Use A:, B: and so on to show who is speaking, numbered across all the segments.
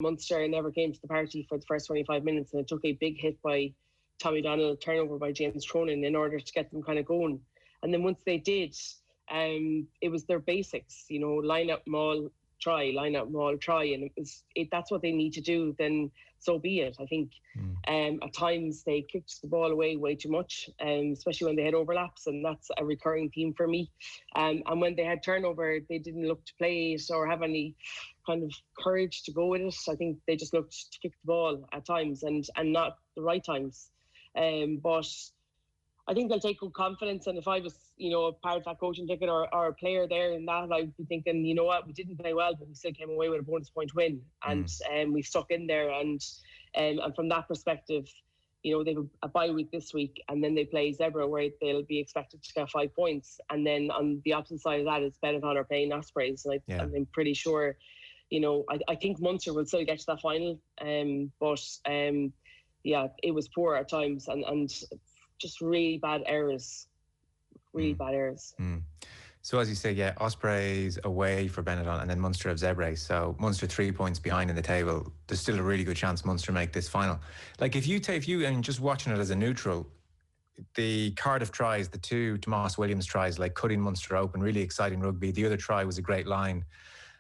A: Munster never came to the party for the first 25 minutes, and it took a big hit by Tommy Donnell, turnover by James Cronin in order to get them kind of going. And then once they did, it was their basics, line up, maul, try, line up, maul, try, and that's what they need to do. Then so be it. I think at times they kicked the ball away way too much, especially when they had overlaps, and that's a recurring theme for me. And when they had turnover, they didn't look to play it or have any kind of courage to go with it. I think they just looked to kick the ball at times and not the right times. But I think they'll take good confidence. And if I was, part of that coaching ticket or a player there in that, I'd be thinking, you know what, we didn't play well, but we still came away with a bonus point win. And we stuck in there. And from that perspective, they have a bye week this week, and then they play Zebra, where they'll be expected to get 5 points. And then on the opposite side of that is Benetton are playing Ospreys. And I'm pretty sure, I think Munster will still get to that final. But it was poor at times and just really bad errors. Bad errors.
B: So as you say, Ospreys away for Benetton, and then Munster have Zebra. So Munster 3 points behind in the table. There's still a really good chance Munster make this final. Like if you and just watching it as a neutral, the Cardiff tries, the 2 Tomas Williams tries, like cutting Munster open, really exciting rugby. The other try was a great line.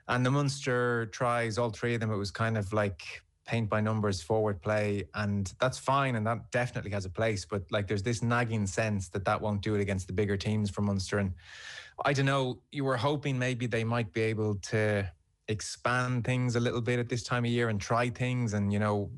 B: And the Munster tries, all 3 of them, it was kind of like paint by numbers, forward play, and that's fine, and that definitely has a place. But like, there's this nagging sense that won't do it against the bigger teams for Munster. And I don't know, you were hoping maybe they might be able to expand things a little bit at this time of year and try things. And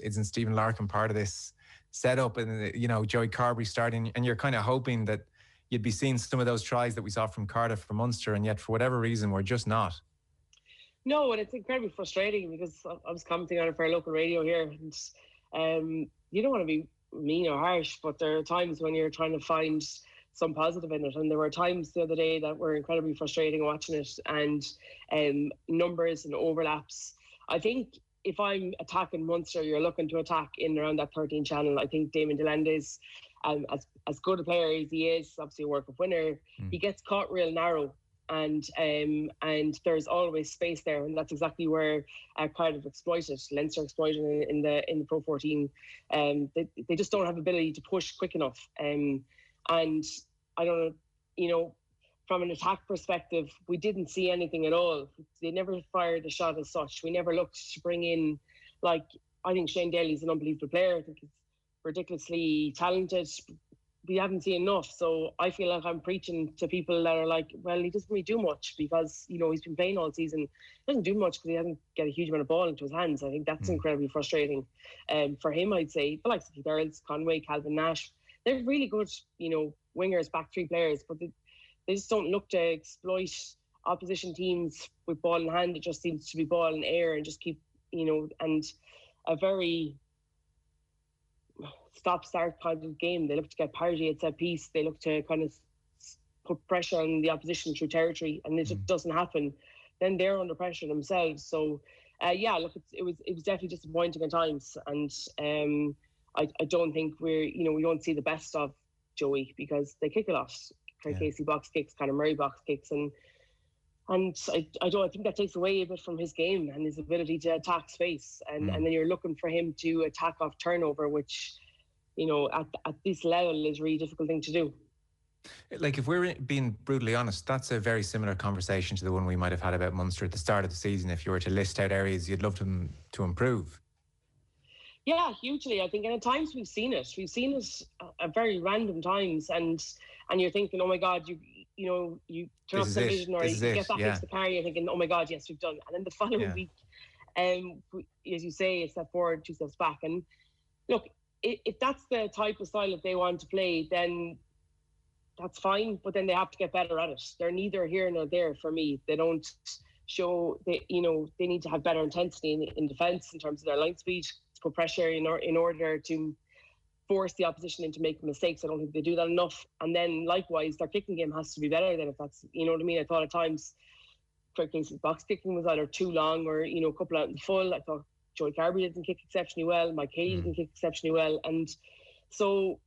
B: isn't Stephen Larkin part of this setup? And Joey Carberry starting, and you're kind of hoping that you'd be seeing some of those tries that we saw from Cardiff for Munster, and yet for whatever reason we're just not.
A: No, and it's incredibly frustrating because I was commenting on it for a local radio here, and you don't want to be mean or harsh, but there are times when you're trying to find some positive in it, and there were times the other day that were incredibly frustrating watching it, and numbers and overlaps. I think if I'm attacking Munster, you're looking to attack in around that 13 channel. I think Damon Delandes, as good a player as he is, obviously a World Cup winner, he gets caught real narrow. And there's always space there, and that's exactly where Cardiff exploited, Leinster exploited in the Pro 14. They just don't have ability to push quick enough. And I don't know, from an attack perspective, we didn't see anything at all. They never fired a shot as such. We never looked to bring in, I think Shane Daly's an unbelievable player. I think he's ridiculously talented. We haven't seen enough. So I feel like I'm preaching to people that are like, well, he doesn't really do much because, he's been playing all season. He doesn't do much because he hasn't got a huge amount of ball into his hands. I think that's incredibly frustrating. For him, I'd say, the likes of Keith Earls, Conway, Calvin Nash, they're really good, wingers, back 3 players, but they just don't look to exploit opposition teams with ball in hand. It just seems to be ball in air and just keep, and a very stop-start kind of game. They look to get parity at set piece. They look to kind of put pressure on the opposition through territory, and it just doesn't happen. Then they're under pressure themselves. So, it was definitely disappointing at times, and I don't think we don't see the best of Joey because they kick a lot. Craig Casey box kicks, Conor Murray box kicks, and I think that takes away a bit from his game and his ability to attack space, and then you're looking for him to attack off turnover, which at this level is a really difficult thing to do.
B: Like, if we're being brutally honest, that's a very similar conversation to the one we might have had about Munster at the start of the season. If you were to list out areas you'd love them to improve.
A: Yeah, hugely. I think, and at times we've seen it at very random times, and you're thinking, oh my God, you turn off television or you get back into the car, you're thinking, oh my God, yes, we've done. And then the following week, as you say, a step forward, 2 steps back. And look, if that's the type of style that they want to play, then that's fine. But then they have to get better at it. They're neither here nor there for me. They don't show, they need to have better intensity in defence in terms of their line speed, to put pressure in order to force the opposition into making mistakes. I don't think they do that enough. And then likewise, their kicking game has to be better than if that's, you know what I mean? I thought at times Craig Casey's box kicking was either too long or, a couple out in full. I thought Joey Carberry didn't kick exceptionally well. Mike Haley didn't kick exceptionally well. And so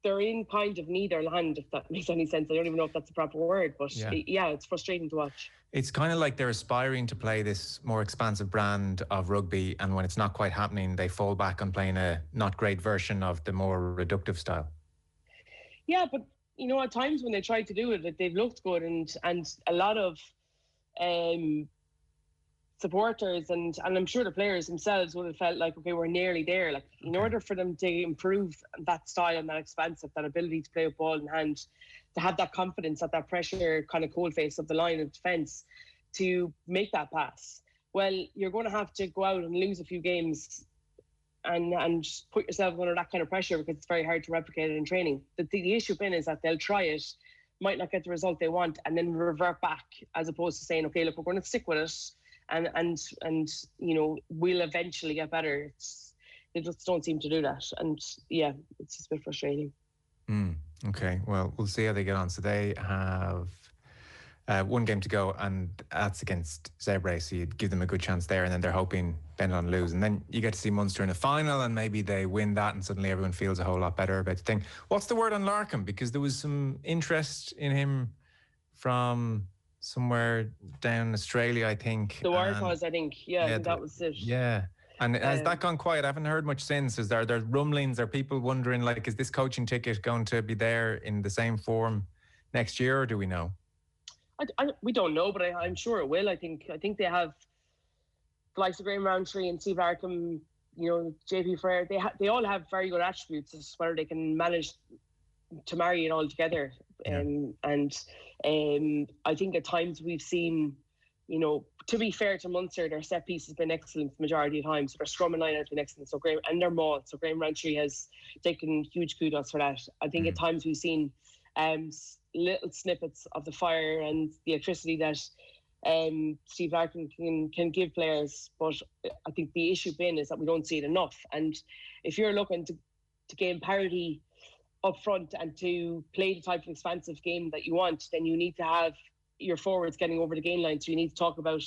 A: they're in kind of neither land, if that makes any sense. I don't even know if that's the proper word, but yeah, it's frustrating to watch.
B: It's kind of like they're aspiring to play this more expansive brand of rugby, and when it's not quite happening, they fall back on playing a not great version of the more reductive style.
A: Yeah, but you know, at times when they try to do it, they've looked good, and a lot of supporters and I'm sure the players themselves would have felt like, okay, we're nearly there. Like, in order for them to improve that style and that expansive, that ability to play with ball in hand, to have that confidence at that pressure kind of cold face of the line of defence, to make that pass, well, you're going to have to go out and lose a few games and put yourself under that kind of pressure, because it's very hard to replicate it in training. The issue been is that they'll try it, might not get the result they want, and then revert back, as opposed to saying, okay, look, we're going to stick with it, and you know, we'll eventually get better. They just don't seem to do that, and yeah, it's just a bit frustrating.
B: Okay, well, we'll see how they get on. So they have one game to go, and that's against Zebre, so you'd give them a good chance there, and then they're hoping Benetton lose, and then you get to see Munster in a final, and maybe they win that, and suddenly everyone feels a whole lot better about the thing. What's the word on Larkham? Because there was some interest in him from somewhere down Australia, I think.
A: The Waratahs, I think. Yeah, I think that was it.
B: Yeah. And has that gone quiet? I haven't heard much since. Is there rumblings? Are people wondering, like, is this coaching ticket going to be there in the same form next year, or do we know?
A: We don't know, but I'm sure it will. I think they have the likes of Graham Roundtree and Steve Larkham, you know, JP Frere. They all have very good attributes. It's whether they can manage to marry it all together. And I think at times we've seen, you know, to be fair to Munster, their set piece has been excellent the majority of times. So their scrum and line has been excellent. So their maul. So Graham Roundtree has taken huge kudos for that. I think at times we've seen little snippets of the fire and the electricity that Steve Larkin can give players, but I think the issue been is that we don't see it enough. And if you're looking to gain parity up front and to play the type of expansive game that you want, then you need to have your forwards getting over the gain line. So you need to talk about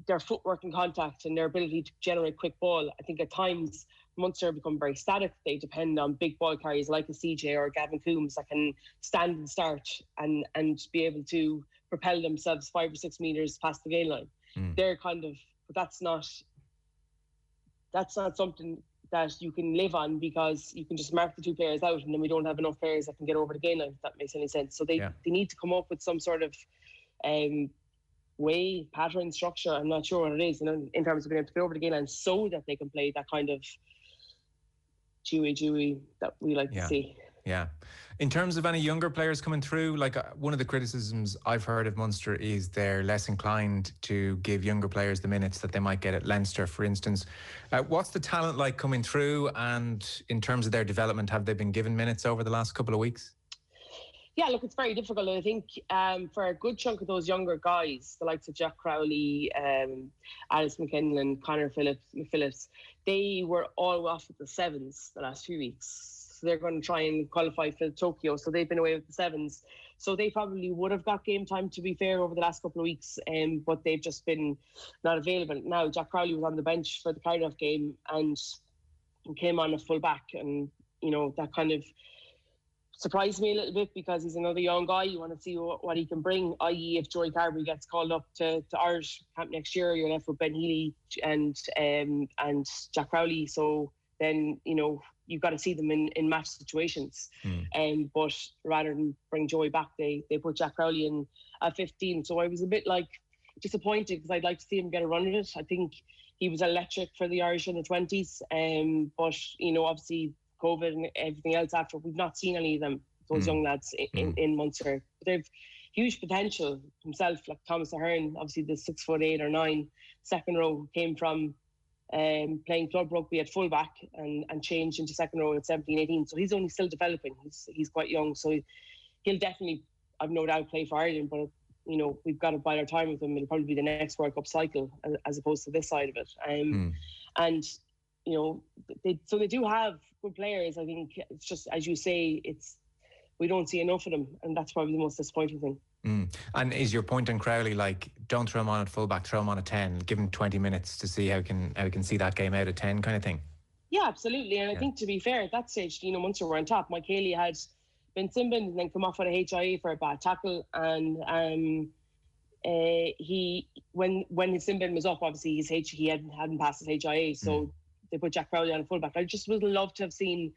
A: their footwork and contact and their ability to generate quick ball. I think at times Munster become very static. They depend on big ball carriers like a CJ or Gavin Coombs that can stand and start and be able to propel themselves 5 or 6 meters past the gain line. They're kind of, but that's not something that you can live on, because you can just mark the two players out and then we don't have enough players that can get over the gain line, if that makes any sense. So they need to come up with some sort of way, pattern, structure. I'm not sure what it is, you know, in terms of being able to get over the gain line so that they can play that kind of Jewy that we like to see.
B: Yeah. In terms of any younger players coming through, like one of the criticisms I've heard of Munster is they're less inclined to give younger players the minutes that they might get at Leinster, for instance. What's the talent like coming through? And in terms of their development, have they been given minutes over the last couple of weeks?
A: Yeah, look, it's very difficult. I think for a good chunk of those younger guys, the likes of Jack Crowley, Alice McKinnon, Connor Phillips, they were all off with the sevens the last few weeks. So they're going to try and qualify for Tokyo. So they've been away with the sevens. So they probably would have got game time, to be fair, over the last couple of weeks, but they've just been not available. Now, Jack Crowley was on the bench for the Cardiff game and came on a full back. And, you know, that kind of surprised me a little bit, because he's another young guy. You want to see what he can bring, i.e. if Joey Carberry gets called up to Irish camp next year, you're left with Ben Healy and Jack Crowley. So then, you know, you've got to see them in match situations. But rather than bring Joey back, they put Jack Crowley in at 15. So I was a bit like disappointed, because I'd like to see him get a run at it. I think he was electric for the Irish in the 20s. But, you know, obviously COVID and everything else after, we've not seen any of them, those young lads in Munster. They've huge potential himself, like Thomas Ahern, obviously the 6'8" or 9" second row, came from playing club rugby at fullback and changed into second row at 17, 18. So he's only still developing. He's quite young. So he'll definitely, I've no doubt, play for Ireland, but you know, we've got to bide our time with him. It'll probably be the next World Cup cycle as opposed to this side of it. And you know, they do have good players. I think it's just, as you say, we don't see enough of them, and that's probably the most disappointing thing.
B: And is your point on Crowley, like, don't throw him on at fullback, throw him on at 10, give him 20 minutes to see how he can see that game out at 10 kind of thing?
A: Yeah, absolutely. And I think, to be fair, at that stage, Munster were on top. Mike Haley had been sinbined and then come off with a HIA for a bad tackle. And he, when his sin bin was up, obviously he hadn't passed his HIA, so they put Jack Crowley on fullback. I just would love to have seen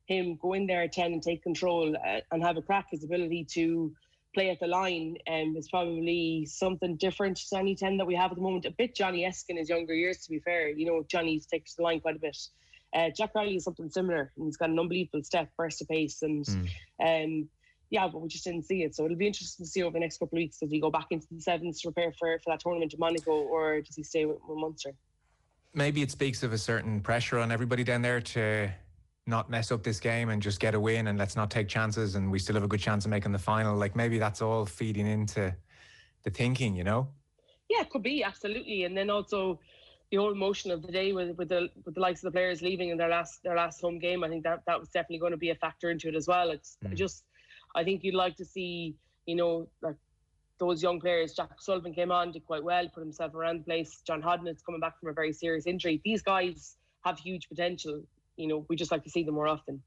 A: him go in there at 10 and take control and have a crack. His ability to play at the line is probably something different to any 10 that we have at the moment. A bit Johnny-esque in his younger years, to be fair. Johnny takes the line quite a bit. Jack Crowley is something similar, and he's got an unbelievable step, burst of pace, and yeah, but we just didn't see it. So it'll be interesting to see over the next couple of weeks, does he go back into the sevens to prepare for that tournament in Monaco, or does he stay with Munster?
B: Maybe it speaks of a certain pressure on everybody down there to not mess up this game and just get a win, and let's not take chances, and we still have a good chance of making the final. Like, maybe that's all feeding into the thinking, Yeah,
A: it could be, absolutely. And then also the whole emotion of the day with the likes of the players leaving in their last home game. I think that was definitely going to be a factor into it as well. I think you'd like to see, like those young players. Jack Sullivan came on, did quite well, put himself around the place. John Hodden is coming back from a very serious injury. These guys have huge potential. We just like to see them more often.